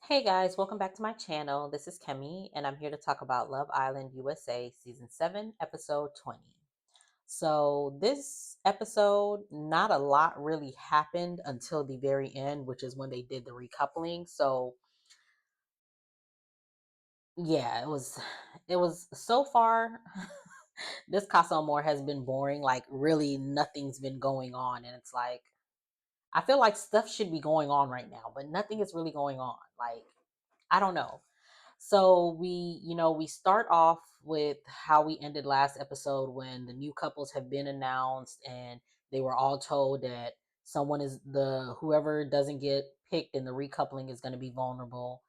Hey guys, welcome back to my channel. This is Kemi, and I'm here to talk about Love Island USA Season 7, Episode 20. So, this episode, not a lot really happened until the very end, which is when they did the recoupling. So, yeah, it was so far. This Casa Amor has been boring. Like, really, nothing's been going on. And it's like, I feel like stuff should be going on right now, but nothing is really going on. Like, I don't know. So we start off with how we ended last episode when the new couples have been announced and they were all told that someone is the whoever doesn't get picked in the recoupling is going to be vulnerable,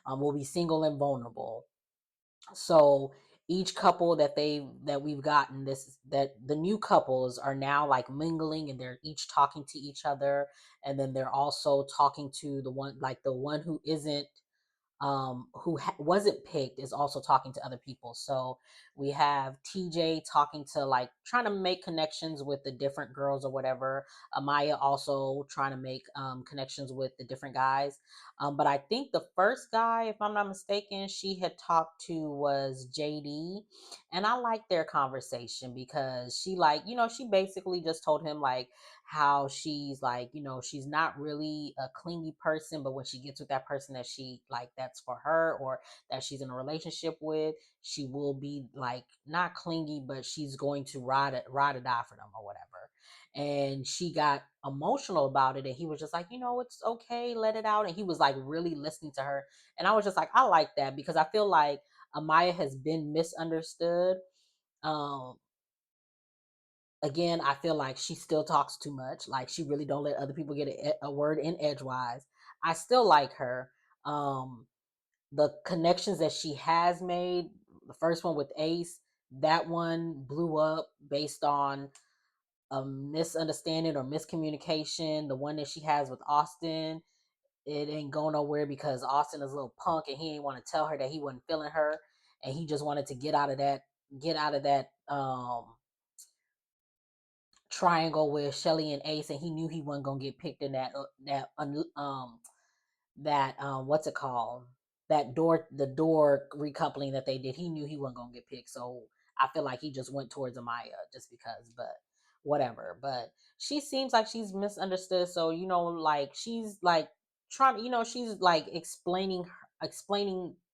will be single and vulnerable. So each couple that we've gotten this that the new couples are now like mingling and they're each talking to each other, and then they're also talking to the one who isn't wasn't picked is also talking to other people. So we have TJ talking to, like, trying to make connections with the different girls or whatever. Amaya also trying to make connections with the different guys. But I think the first guy, if I'm not mistaken, she had talked to was JD. And I like their conversation because she basically just told him like how she's like, she's not really a clingy person, but when she gets with that person that she like that's for her or that she's in a relationship with, she will be like not clingy, but she's going to ride or die for them or whatever. And she got emotional about it, and he was just like, it's okay, let it out. And he was like really listening to her. And I was just like, I like that because I feel like Amaya has been misunderstood. Um, Again, I feel like she still talks too much. Like, she really don't let other people get a word in edgewise. I still like her. Um, the connections that she has made, the first one with Ace, that one blew up based on a misunderstanding or miscommunication. The one that she has with Austin, it ain't going nowhere because Austin is a little punk and he ain't want to tell her that he wasn't feeling her, and he just wanted to get out of that triangle with Shelly and Ace, and he knew he wasn't gonna get picked in that what's it called, the door recoupling that they did. He knew he wasn't gonna get picked, so I feel like he just went towards Amaya just because. But whatever. But she seems like she's misunderstood. So like she's like trying. She's like explaining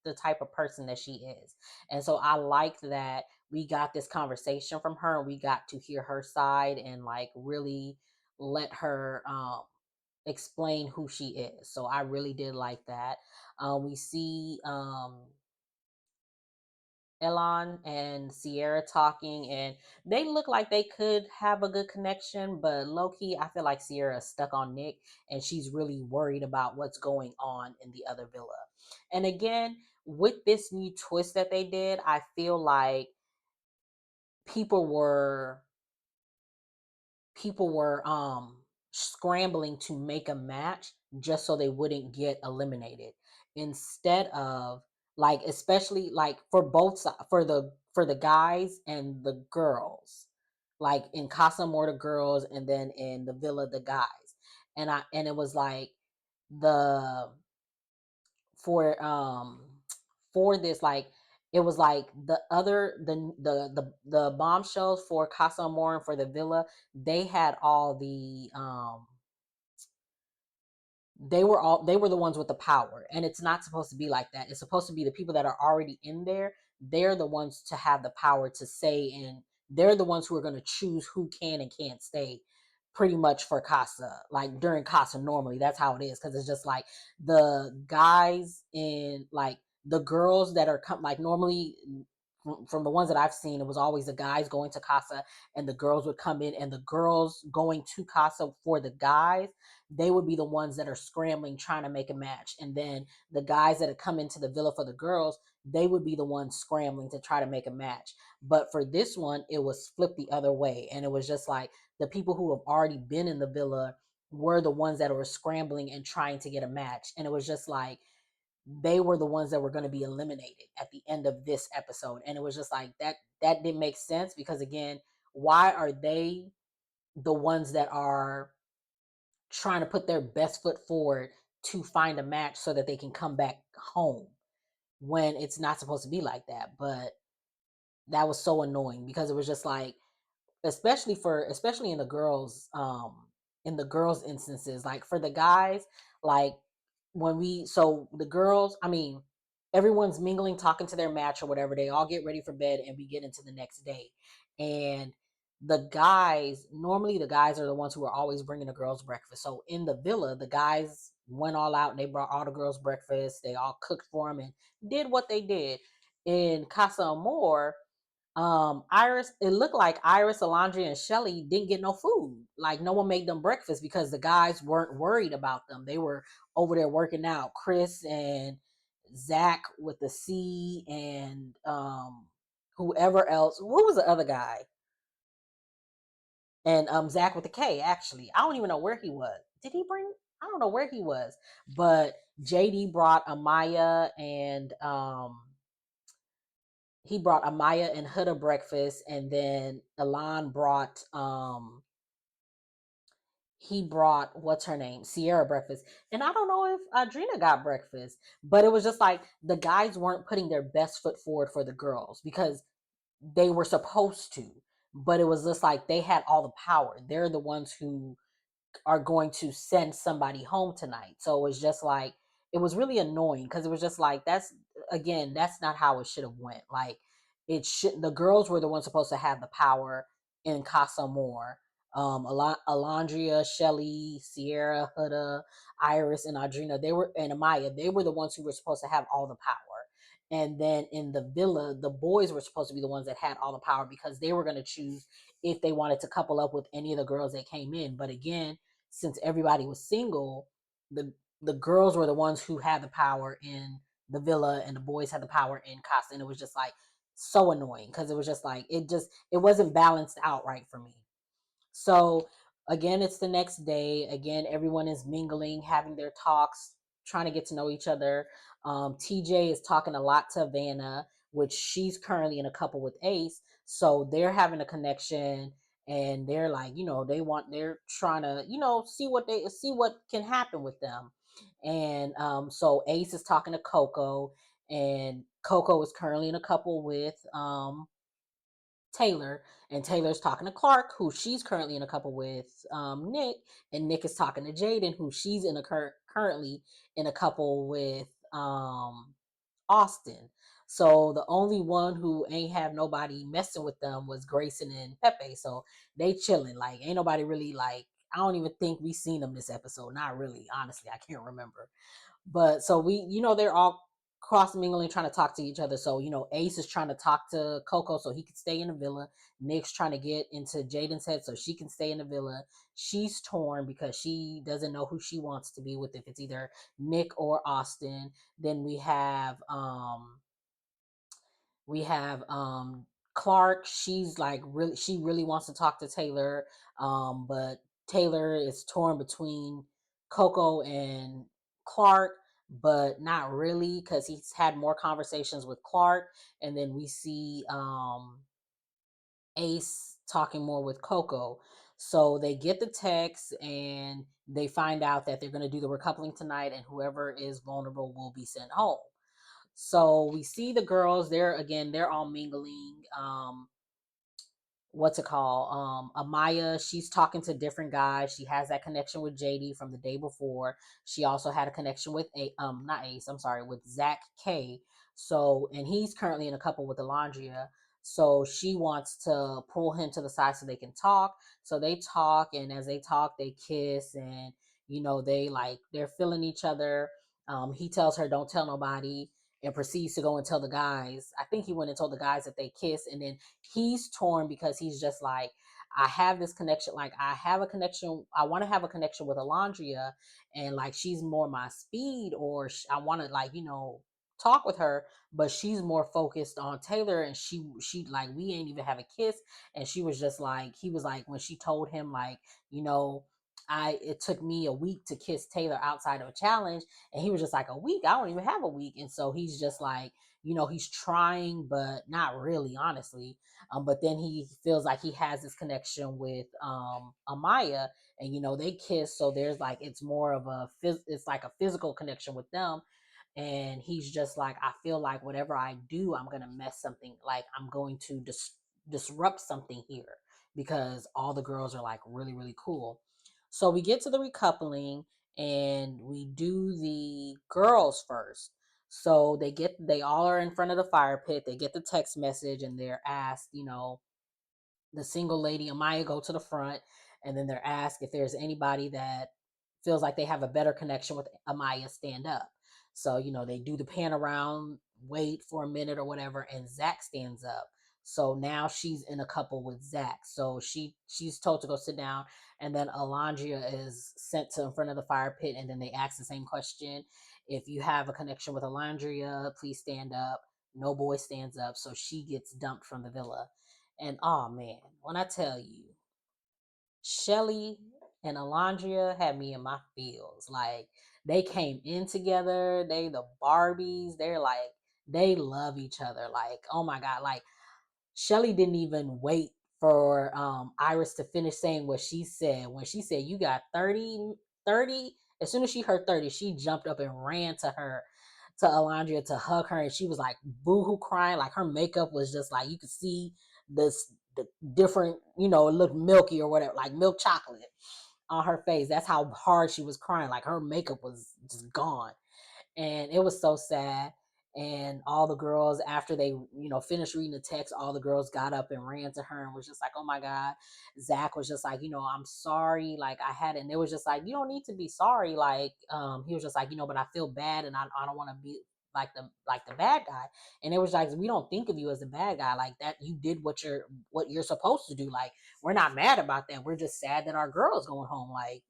the type of person that she is, and so I like that we got this conversation from her and we got to hear her side and like really let her explain who she is. So I really did like that. We see Elon and Sierra talking, and they look like they could have a good connection, but low key, I feel like Sierra is stuck on Nick and she's really worried about what's going on in the other villa. And again, with this new twist that they did, I feel like people were people were scrambling to make a match just so they wouldn't get eliminated, instead of, like, especially like for for the guys and the girls, like in Casa More the girls, and then in the villa the guys. And it was like the for this, like, it was like the bombshells for Casa Amor and for the villa, they had all they were the ones with the power, and it's not supposed to be like that. It's supposed to be the people that are already in there. They're the ones to have the power to say, and they're the ones who are going to choose who can and can't stay, pretty much, for Casa. Like during Casa, normally that's how it is, because it's just like the guys in, like, the girls that are like normally, from the ones that I've seen, it was always the guys going to Casa and the girls would come in, and the girls going to Casa for the guys, they would be the ones that are scrambling trying to make a match. And then the guys that had come into the villa for the girls, they would be the ones scrambling to try to make a match. But for this one, it was flipped the other way. And it was just like the people who have already been in the villa were the ones that were scrambling and trying to get a match. And it was just like they were the ones that were going to be eliminated at the end of this episode. And it was just like that didn't make sense, because again, why are they the ones that are trying to put their best foot forward to find a match so that they can come back home when it's not supposed to be like that. But that was so annoying because it was just like, especially in the girls instances, like for the guys, like when we so the girls, I mean, everyone's mingling, talking to their match or whatever, they all get ready for bed and we get into the next day. And the guys, normally the guys are the ones who are always bringing the girls breakfast. So in the villa, the guys went all out and they brought all the girls breakfast, they all cooked for them and did what they did. In Casa Amor, Iris, it looked like Iris, Alondra, and Shelly didn't get no food. Like no one made them breakfast because the guys weren't worried about them. They were over there working out. Chris and Zach with the C, and whoever else. Who was the other guy? And Zach with the K. Actually, I don't even know where he was. Did he bring? I don't know where he was. But JD brought Amaya and he brought Amaya and Huda breakfast, and then Elon brought he brought, what's her name, Sierra breakfast. And I don't know if Adrena got breakfast, but it was just like the guys weren't putting their best foot forward for the girls because they were supposed to, but it was just like they had all the power. They're the ones who are going to send somebody home tonight. So it was just like, it was really annoying because it was just like, that's, again, that's not how it should have went. Like it should, the girls were the ones supposed to have the power in Casa More. Alondria, Shelly, Sierra, Huda, Iris, and Audrina, they were, and Amaya, they were the ones who were supposed to have all the power. And then in the villa, the boys were supposed to be the ones that had all the power because they were going to choose if they wanted to couple up with any of the girls that came in. But again, since everybody was single, the girls were the ones who had the power in the villa and the boys had the power in Casa. And it was just like so annoying because it was just like it wasn't balanced out right for me. So again, it's the next day. Again, everyone is mingling, having their talks, trying to get to know each other. TJ is talking a lot to Vanna, which she's currently in a couple with Ace. So they're having a connection and they're like, they're trying to, see what can happen with them. And so Ace is talking to Coco, and Coco is currently in a couple with Taylor, and Taylor's talking to Clark, who she's currently in a couple with Nick, and Nick is talking to Jaden, who she's in a currently in a couple with Austin. So the only one who ain't have nobody messing with them was Grayson and Pepe. So they chilling. Like ain't nobody really like. I don't even think we seen them this episode. Not really, honestly. I can't remember. But so we, they're all cross mingling, trying to talk to each other. So, Ace is trying to talk to Coco so he can stay in the villa. Nick's trying to get into Jaden's head so she can stay in the villa. She's torn because she doesn't know who she wants to be with, if it's either Nick or Austin. Then we have Clark. She's like she really wants to talk to Taylor, but Taylor is torn between Coco and Clark, but not really because he's had more conversations with Clark. And then we see Ace talking more with Coco. So they get the text and they find out that they're going to do the recoupling tonight, and whoever is vulnerable will be sent home. So we see the girls, they're all mingling. What's it called? Amaya, she's talking to different guys. She has that connection with JD from the day before. She also had a connection with not Ace, I'm sorry, with Zach K. So, and he's currently in a couple with Alondria. So she wants to pull him to the side so they can talk. So they talk, and as they talk, they kiss, and they're feeling each other. He tells her, "Don't tell nobody," and proceeds to go and tell the guys. I think he went and told the guys that they kiss, and then he's torn because he's just like, I have this connection. Like I have a connection. I want to have a connection with Alondria, and like she's more my speed, or I want to talk with her, but she's more focused on Taylor, and she like we ain't even have a kiss, and she was just like he was like when she told him like you know it took me a week to kiss Taylor outside of a challenge. And he was just like, a week? I don't even have a week. And so he's just like, he's trying, but not really, honestly. But then he feels like he has this connection with Amaya, and they kiss. So there's like, it's more of it's like a physical connection with them. And he's just like, I feel like whatever I do, I'm gonna mess something, like I'm going to disrupt something here, because all the girls are like really, really cool. So we get to the recoupling, and we do the girls first. So they all are in front of the fire pit. They get the text message, and they're asked, the single lady Amaya go to the front, and then they're asked if there's anybody that feels like they have a better connection with Amaya, stand up. So, they do the pan around, wait for a minute or whatever, and Zach stands up. So now she's in a couple with Zach. So she's told to go sit down, and then Alondria is sent to in front of the fire pit, and then they ask the same question. If you have a connection with Alondria, please stand up. No boy stands up, so she gets dumped from the villa. And oh man, when I tell you, Shelly and Alondria had me in my feels. Like, they came in together. They the Barbies. They're like, they love each other. Like, oh my God. Like, Shelly didn't even wait for Iris to finish saying what she said. When she said, you got 30, as soon as she heard 30, she jumped up and ran to Alondria to hug her. And she was like boohoo crying. Like, her makeup was just like, you could see the different, it looked milky or whatever, like milk chocolate on her face. That's how hard she was crying. Like, her makeup was just gone. And it was so sad. And all the girls, after they finished reading the text, all the girls got up and ran to her and was just like, oh my God. Zach was just like, I'm sorry, like I had it. And it was just like, you don't need to be sorry. Like, he was just like, but I feel bad, and I don't want to be like the bad guy. And it was like, we don't think of you as the bad guy, like that. You did what you're supposed to do. Like, we're not mad about that. We're just sad that our girl is going home. Like,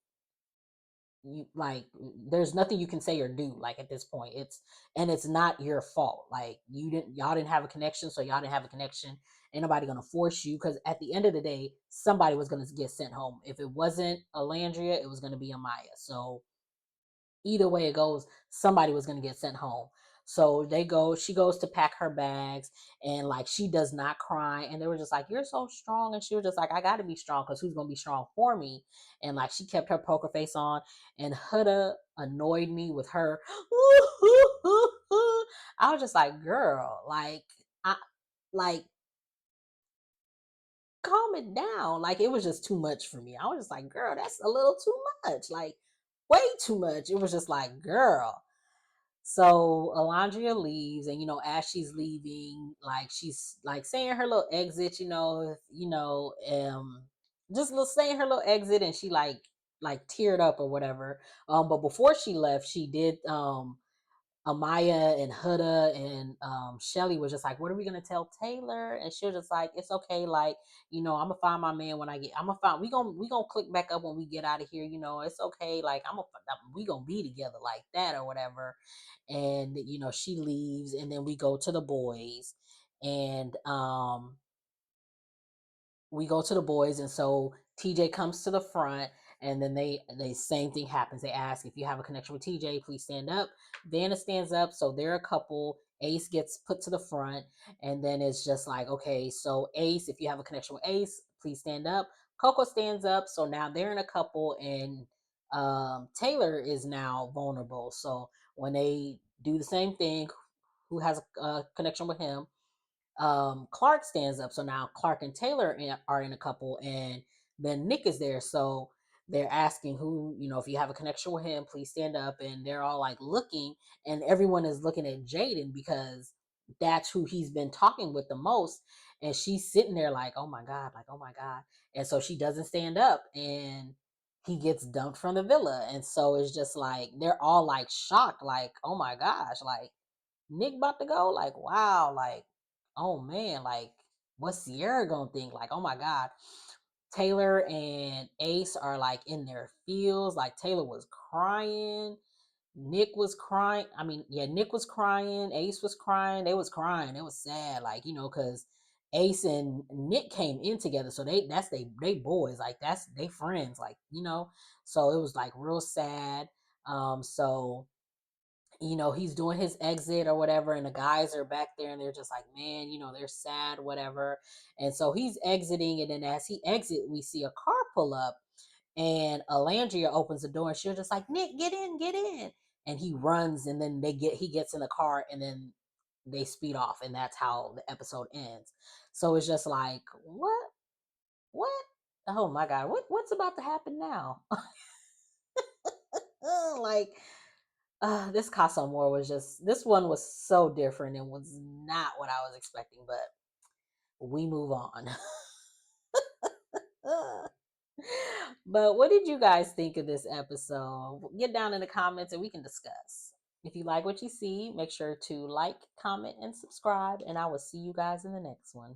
there's nothing you can say or do, like, at this point. It's not your fault. Like, y'all didn't have a connection, so y'all didn't have a connection. Ain't nobody gonna force you, because at the end of the day, somebody was gonna get sent home. If it wasn't Alandria, it was gonna be Amaya. So either way it goes, somebody was going to get sent home. So she goes to pack her bags, and like, she does not cry. And they were just like, you're so strong. And she was just like, I got to be strong, because who's going to be strong for me? And like, she kept her poker face on. And Huda annoyed me with her. I was just like, girl, like, calm it down. Like, it was just too much for me. I was just like, girl, that's a little too much. Like, way too much. It was just like, girl. So Alondria leaves, and as she's leaving, like, she's like saying her little exit, just little saying her little exit, and she like teared up or whatever. But before she left, she did Amaya and Huda and Shelly was just like, what are we gonna tell Taylor? And she was just like, it's okay, like, I'm gonna find my man when I'm gonna find, we gonna click back up when we get out of here, it's okay, like, we gonna be together like that or whatever. And she leaves, and then we go to the boys, and and so TJ comes to the front, and then they same thing happens. They ask, if you have a connection with TJ, please stand up. Vanna stands up, so they're a couple. Ace gets put to the front, and then it's just like, okay, so Ace, if you have a connection with Ace, please stand up. Coco stands up, so now they're in a couple, and Taylor is now vulnerable. So when they do the same thing, who has a connection with him, Clark stands up. So now Clark and Taylor are in a couple, and then Nick is there. So they're asking who, if you have a connection with him, please stand up. And they're all like looking, and everyone is looking at Jaden, because that's who he's been talking with the most. And she's sitting there like, oh my God, like, oh my God. And so she doesn't stand up, and he gets dumped from the villa. And so it's just like, they're all like shocked, like, oh my gosh, like, Nick about to go? Like, wow, like, oh man, like, what's Sierra gonna think? Like, oh my God. Taylor and Ace are like in their feels. Like, Taylor was crying. Nick was crying. I mean, yeah, Nick was crying. Ace was crying. They was crying. It was sad. Like, because Ace and Nick came in together, so they boys, like that's they friends, like So it was like real sad. So he's doing his exit or whatever, and the guys are back there and they're just like, man, they're sad, whatever. And so he's exiting, and then as he exit, we see a car pull up, and Alandria opens the door, and she's just like, Nick, get in, get in. And he runs, and then he gets in the car, and then they speed off, and that's how the episode ends. So it's just like, what? Oh my God, what's about to happen now? Like, this Casa Amor this one was so different and was not what I was expecting, but we move on. But what did you guys think of this episode? Get down in the comments and we can discuss. If you like what you see, make sure to like, comment, and subscribe, and I will see you guys in the next one.